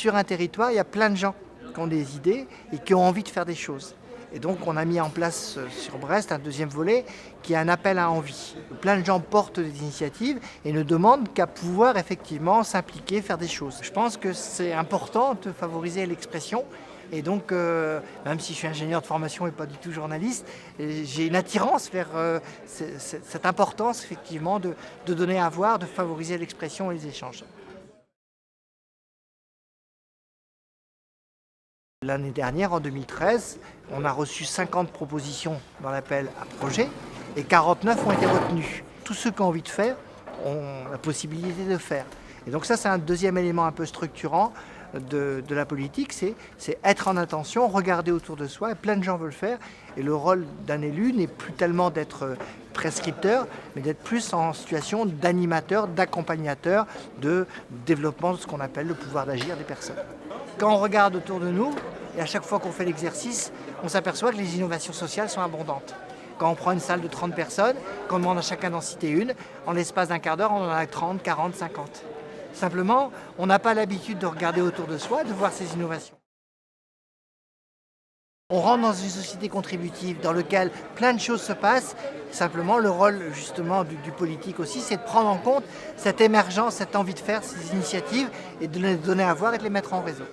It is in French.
sur un territoire, il y a plein de gens qui ont des idées et qui ont envie de faire des choses. Et donc on a mis en place sur Brest un deuxième volet qui est un appel à envie. Plein de gens portent des initiatives et ne demandent qu'à pouvoir effectivement s'impliquer, faire des choses. Je pense que c'est important de favoriser l'expression. Et donc, même si je suis ingénieur de formation et pas du tout journaliste, j'ai une attirance vers cette importance effectivement de donner à voir, de favoriser l'expression et les échanges. L'année dernière, en 2013, on a reçu 50 propositions dans l'appel à projet et 49 ont été retenues. Tous ceux qui ont envie de faire ont la possibilité de faire. Et donc ça, c'est un deuxième élément un peu structurant de la politique, c'est être en attention, regarder autour de soi, et plein de gens veulent faire. Et le rôle d'un élu n'est plus tellement d'être prescripteur, mais d'être plus en situation d'animateur, d'accompagnateur, de développement de ce qu'on appelle le pouvoir d'agir des personnes. Quand on regarde autour de nous, et à chaque fois qu'on fait l'exercice, on s'aperçoit que les innovations sociales sont abondantes. Quand on prend une salle de 30 personnes, qu'on demande à chacun d'en citer une, en l'espace d'un quart d'heure, on en a 30, 40, 50. Simplement, on n'a pas l'habitude de regarder autour de soi, de voir ces innovations. On rentre dans une société contributive dans laquelle plein de choses se passent. Simplement, le rôle justement du politique aussi, c'est de prendre en compte cette émergence, cette envie de faire ces initiatives et de les donner à voir et de les mettre en réseau.